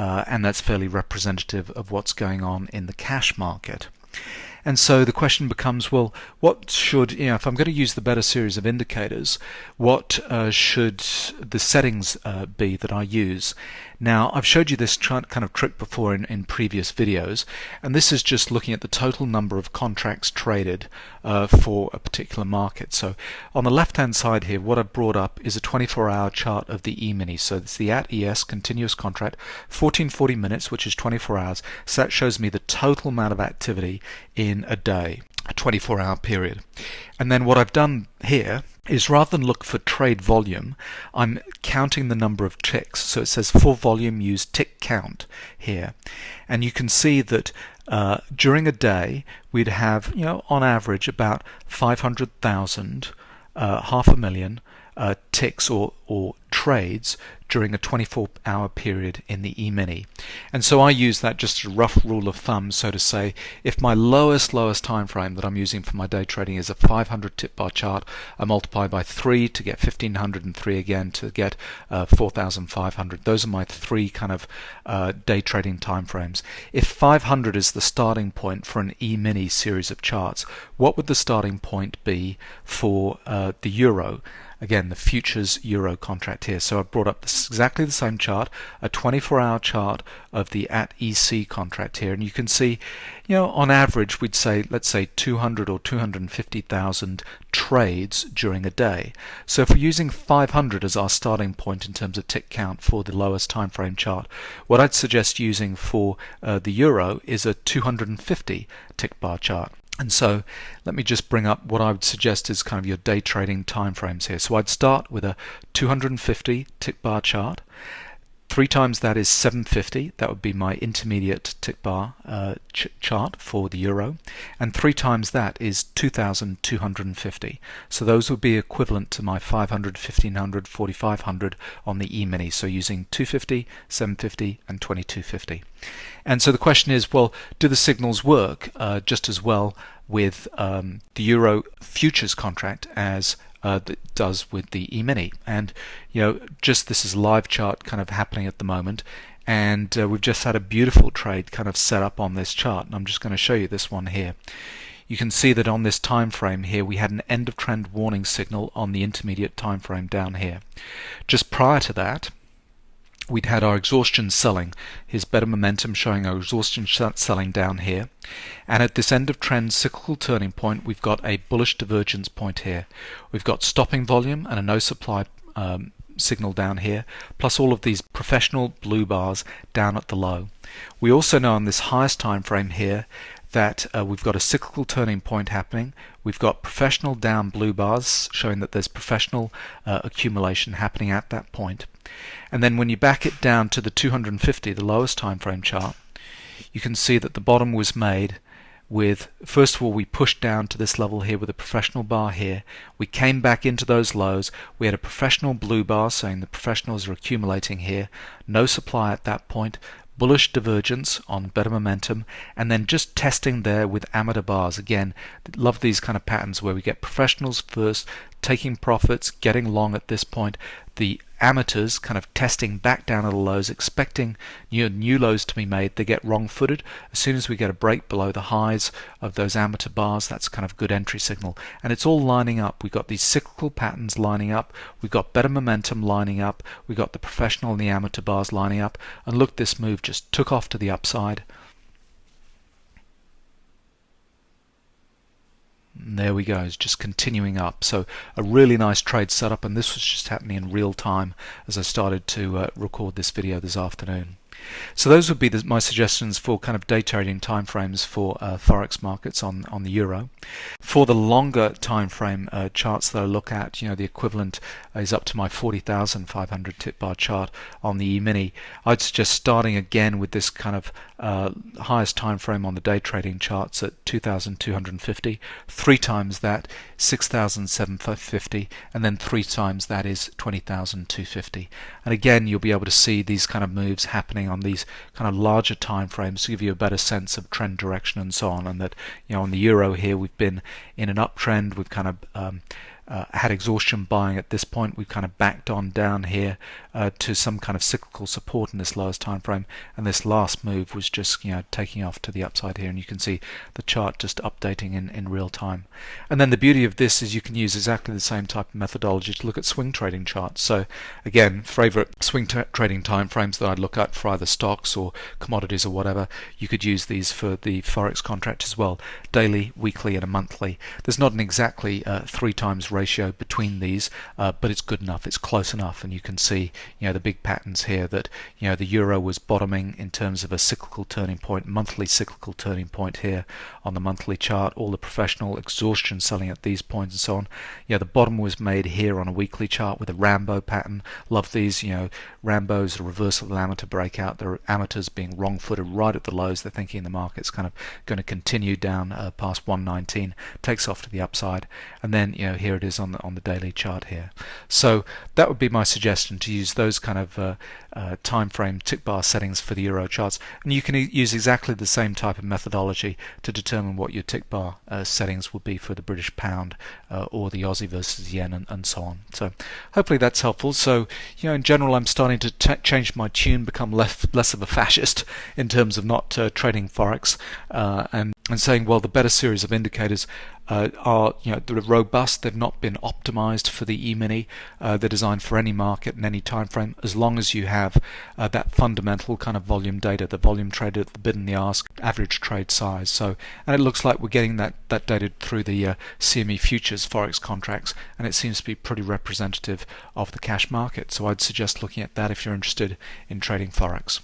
and that's fairly representative of what's going on in the cash market. And so the question becomes, well, what should, if I'm going to use the better series of indicators, what should the settings be that I use? Now, I've showed you this kind of trick before in previous videos, and this is just looking at the total number of contracts traded for a particular market. So on the left-hand side here, what I've brought up is a 24-hour chart of the E-mini. So it's the @ES continuous contract, 1440 minutes, which is 24 hours. So that shows me the total amount of activity in a day, a 24-hour period. And then what I've done here is, rather than look for trade volume, I'm counting the number of ticks. So it says for volume use tick count here, and you can see that during a day we'd have, on average about 500,000, 500,000 ticks or trades during a 24-hour period in the E-mini. And so I use that just as a rough rule of thumb, so to say, if my lowest time frame that I'm using for my day trading is a 500 tip bar chart, I multiply by 3 to get 1500 and 3 again to get 4500. Those are my three kind of day trading time frames. If 500 is the starting point for an E-mini series of charts, what would the starting point be for the euro? Again, the futures euro contract here. So I've brought up exactly the same chart, a 24-hour chart of the @EC contract here, and you can see, on average we'd say, let's say 200 or 250,000 trades during a day. So if we're using 500 as our starting point in terms of tick count for the lowest time frame chart, what I'd suggest using for the euro is a 250 tick bar chart. And so let me just bring up what I would suggest is kind of your day trading time frames here. So I'd start with a 250 tick bar chart. 3 times that is 750. That would be my intermediate tick bar chart for the euro. And 3 times that is 2,250. So those would be equivalent to my 500, 1500, 4500 on the E-mini. So using 250, 750, and 2250. And so the question is, well, do the signals work just as well with the euro futures contract as that does with the E-mini? And just this is a live chart kind of happening at the moment, and we've just had a beautiful trade kind of set up on this chart, and I'm just going to show you this one here. You can see that on this time frame here we had an end of trend warning signal on the intermediate time frame down here. Just prior to that, we'd had our exhaustion selling. Here's better momentum showing our exhaustion selling down here. And at this end of trend cyclical turning point, we've got a bullish divergence point here. We've got stopping volume and a no supply signal down here, plus all of these professional blue bars down at the low. We also know on this highest time frame here that we've got a cyclical turning point happening. We've got professional down blue bars showing that there's professional accumulation happening at that point. And then when you back it down to the 250, the lowest time frame chart, you can see that the bottom was made with, first of all, we pushed down to this level here with a professional bar here. We came back into those lows. We had a professional blue bar saying the professionals are accumulating here. No supply at that point. Bullish divergence on better momentum, and then just testing there with amateur bars. Again, love these kind of patterns where we get professionals first taking profits, getting long at this point, the amateurs kind of testing back down at the lows, expecting new lows to be made. They get wrong-footed. As soon as we get a break below the highs of those amateur bars, that's kind of good entry signal. And it's all lining up. We've got these cyclical patterns lining up. We've got better momentum lining up. We've got the professional and the amateur bars lining up. And look, this move just took off to the upside. And there we go, it's just continuing up. So a really nice trade setup, and this was just happening in real time as I started to record this video this afternoon. So those would be my suggestions for kind of day trading timeframes for Forex markets on the euro. For the longer time frame charts that I look at, the equivalent is up to my 40,500 tip bar chart on the E-mini. I'd suggest starting again with this kind of highest time frame on the day trading charts at 2,250. 3 times that, 6,750, and then 3 times that is 20,250. And again, you'll be able to see these kind of moves happening on these kind of larger time frames to give you a better sense of trend direction and so on. And that on the euro here we've been in an uptrend. We've kind of had exhaustion buying at this point. We've kind of backed on down here to some kind of cyclical support in this lowest time frame, and this last move was just taking off to the upside here, and you can see the chart just updating in real time. And then the beauty of this is you can use exactly the same type of methodology to look at swing trading charts. So again, favorite swing trading time frames that I'd look at for either stocks or commodities or whatever, you could use these for the Forex contract as well. Daily, weekly and a monthly. There's not an exactly 3 times ratio between these, but it's good enough, it's close enough, and you can see the big patterns here that the euro was bottoming in terms of a cyclical turning point, monthly cyclical turning point here on the monthly chart, all the professional exhaustion selling at these points and so on. The bottom was made here on a weekly chart with a Rambo pattern. Love these, Rambo's a reversal of the amateur breakout. There are amateurs being wrong-footed right at the lows. They're thinking the market's kind of going to continue down past 119, takes off to the upside, and then here it is on the daily chart here. So that would be my suggestion, to use those kind of time frame tick bar settings for the euro charts, and you can use exactly the same type of methodology to determine what your tick bar settings will be for the British pound or the Aussie versus yen and so on. So hopefully that's helpful. So in general, I'm starting to change my tune, become less of a fascist in terms of not trading Forex, and saying, well, the better series of indicators are they're robust. They've not been optimized for the E-mini. They're designed for any market and any time frame, as long as you have that fundamental kind of volume data, the volume traded at the bid and the ask, average trade size. So, and it looks like we're getting that data through the CME futures Forex contracts, and it seems to be pretty representative of the cash market. So I'd suggest looking at that if you're interested in trading Forex.